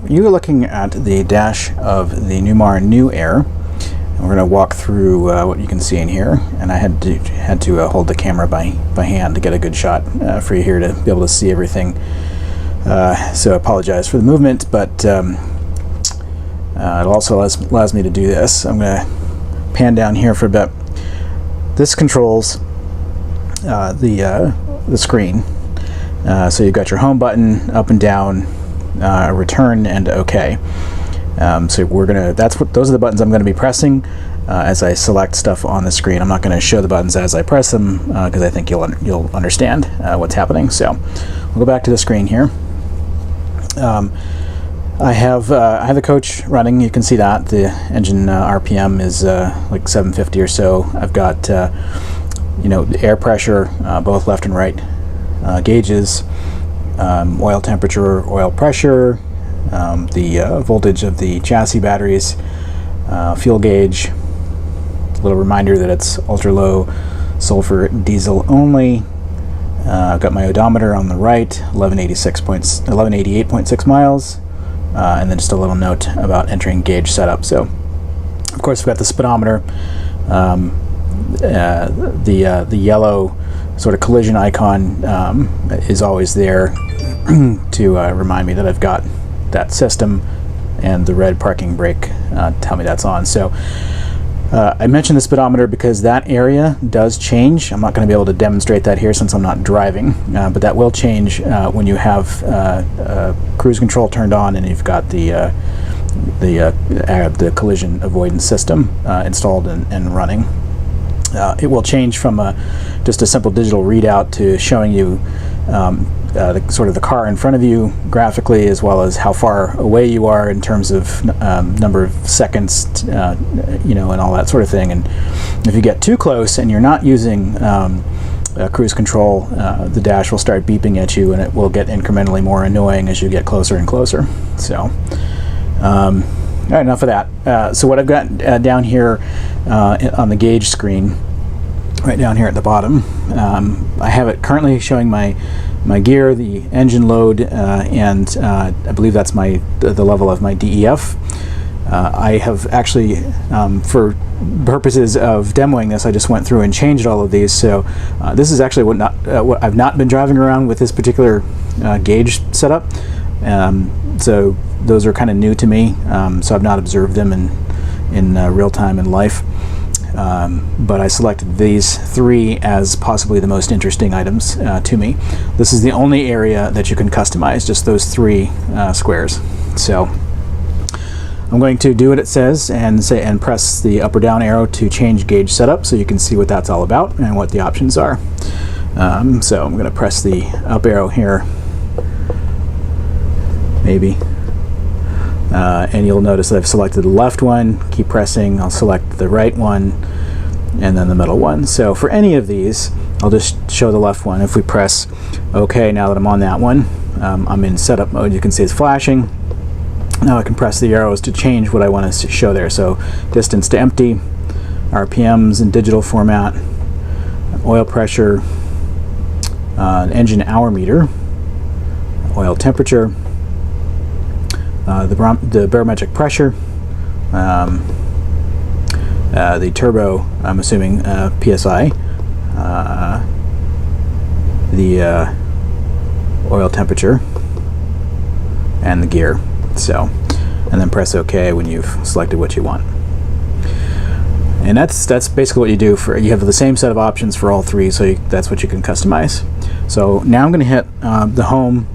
you are looking at the dash of the Newmar New Aire. And we're going to walk through what you can see in here. And I had to hold the camera by hand to get a good shot for you here to be able to see everything. So I apologize for the movement, but it also allows me to do this. I'm going to pan down here for a bit. This controls the screen. So you've got your home button, up and down, return, and OK. So those are the buttons I'm going to be pressing as I select stuff on the screen. I'm not going to show the buttons as I press them because I think you'll understand what's happening. So we'll go back to the screen here. I have the coach running. You can see that the engine RPM is like 750 or so. I've got the air pressure, both left and right gauges, oil temperature, oil pressure, the voltage of the chassis batteries, fuel gauge. A little reminder that it's ultra low sulfur diesel only. I've got my odometer on the right, 1188.6 miles. And then just a little note about entering gauge setup. So, of course, we've got the speedometer, the yellow sort of collision icon is always there to remind me that I've got that system, and the red parking brake tell me that's on. So I mentioned the speedometer because that area does change. I'm not going to be able to demonstrate that here since I'm not driving, but that will change when you have cruise control turned on and you've got the collision avoidance system installed and running. It will change from just a simple digital readout to showing you sort of the car in front of you graphically, as well as how far away you are in terms of number of seconds, and all that sort of thing. And if you get too close and you're not using cruise control, the dash will start beeping at you, and it will get incrementally more annoying as you get closer and closer. So, all right, enough of that. So what I've got down here on the gauge screen, right down here at the bottom, I have it currently showing my gear, the engine load, and I believe that's the level of my DEF. I have actually, for purposes of demoing this, I just went through and changed all of these. So this is actually what I've not been driving around with this particular gauge setup. So those are kind of new to me. So I've not observed them in real time in life. But I selected these three as possibly the most interesting items to me. This is the only area that you can customize, just those three squares. So I'm going to do what it says and press the up or down arrow to change gauge setup, so you can see what that's all about and what the options are. So I'm going to press the up arrow here, maybe. And you'll notice that I've selected the left one. Keep pressing. I'll select the right one and then the middle one. So for any of these, I'll just show the left one. If we press OK, now that I'm on that one, I'm in setup mode. You can see it's flashing. Now I can press the arrows to change what I want to show there. So distance to empty, RPMs in digital format, oil pressure, engine hour meter, oil temperature, the barometric pressure, the turbo, I'm assuming PSI, the oil temperature, and the gear. So, and then press OK when you've selected what you want. And that's basically what you do. You have the same set of options for all three, so that's what you can customize. So now I'm going to hit the home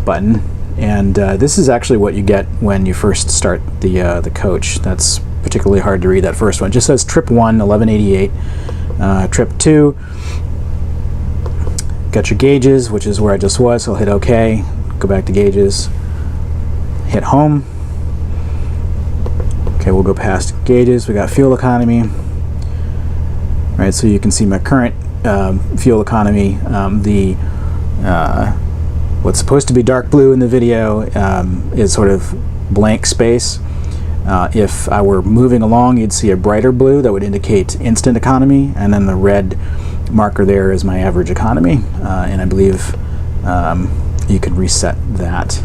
button. And this is actually what you get when you first start the coach. That's particularly hard to read, that first one. It just says trip 1, 1188. Trip 2, got your gauges, which is where I just was. So I'll hit OK, go back to gauges, hit home. Okay, we'll go past gauges. We got fuel economy. Right, so you can see my current fuel economy. What's supposed to be dark blue in the video is sort of blank space. If I were moving along, you'd see a brighter blue that would indicate instant economy, and then the red marker there is my average economy. And I believe you could reset that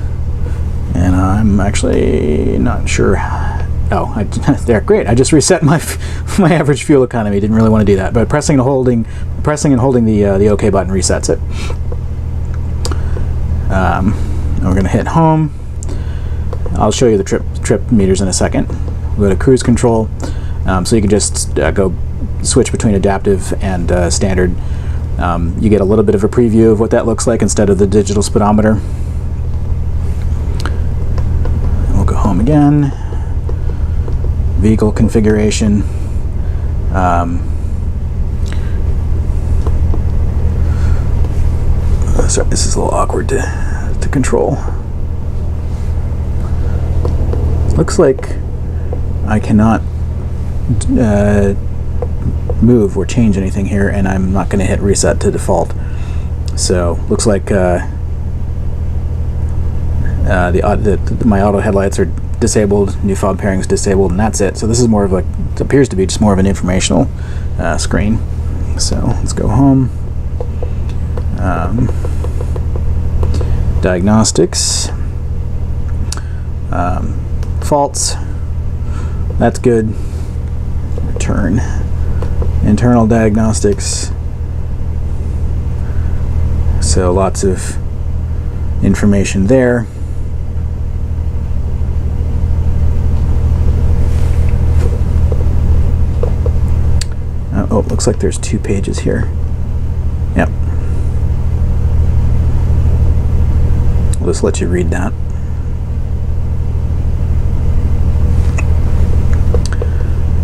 And I'm actually not sure. Oh, there, great. I just reset my average fuel economy. Didn't really want to do that, but pressing and holding the OK button resets it. And we're going to hit home. I'll show you the trip meters in a second. We'll go to cruise control, so you can just go switch between adaptive and standard. You get a little bit of a preview of what that looks like instead of the digital speedometer. And we'll go home again. Vehicle configuration. Sorry, this is a little awkward to control. Looks like I cannot move or change anything here, and I'm not going to hit reset to default. So looks like my auto headlights are disabled, new fob pairing's disabled, and that's it. So this is more of like, it appears to be just more of an informational screen. So let's go home. Diagnostics. Faults. That's good. Return. Internal diagnostics. So lots of information there. Oh, it looks like there's 2 pages here. Yep. We'll just let you read that.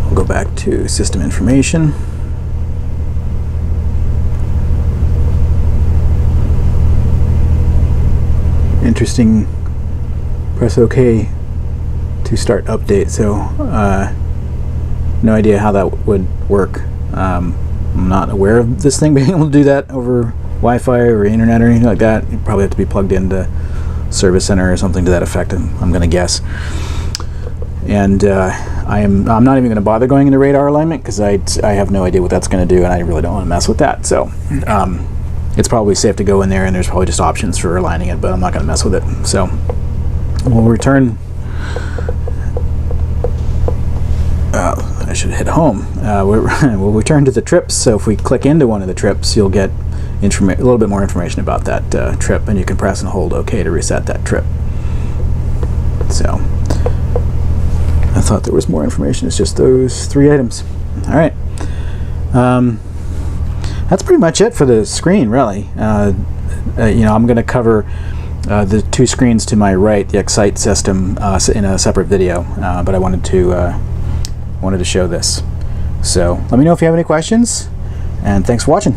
We'll go back to system information. Interesting. Press OK to start update. So no idea how that would work. I'm not aware of this thing being able to do that over Wi-Fi or internet or anything like that. You'd probably have to be plugged into Service Center or something to that effect, I'm going to guess. And I'm not even going to bother going into radar alignment because I have no idea what that's going to do, and I really don't want to mess with that. So it's probably safe to go in there, and there's probably just options for aligning it, but I'm not going to mess with it. So we'll return. I should hit home. We'll return to the trips. So if we click into one of the trips, you'll get a little bit more information about that trip, and you can press and hold OK to reset that trip. So I thought there was more information. It's just those 3 items. All right. That's pretty much it for the screen, really. I'm going to cover the 2 screens to my right, the Excite system, in a separate video, but I wanted to show this. So let me know if you have any questions, and thanks for watching.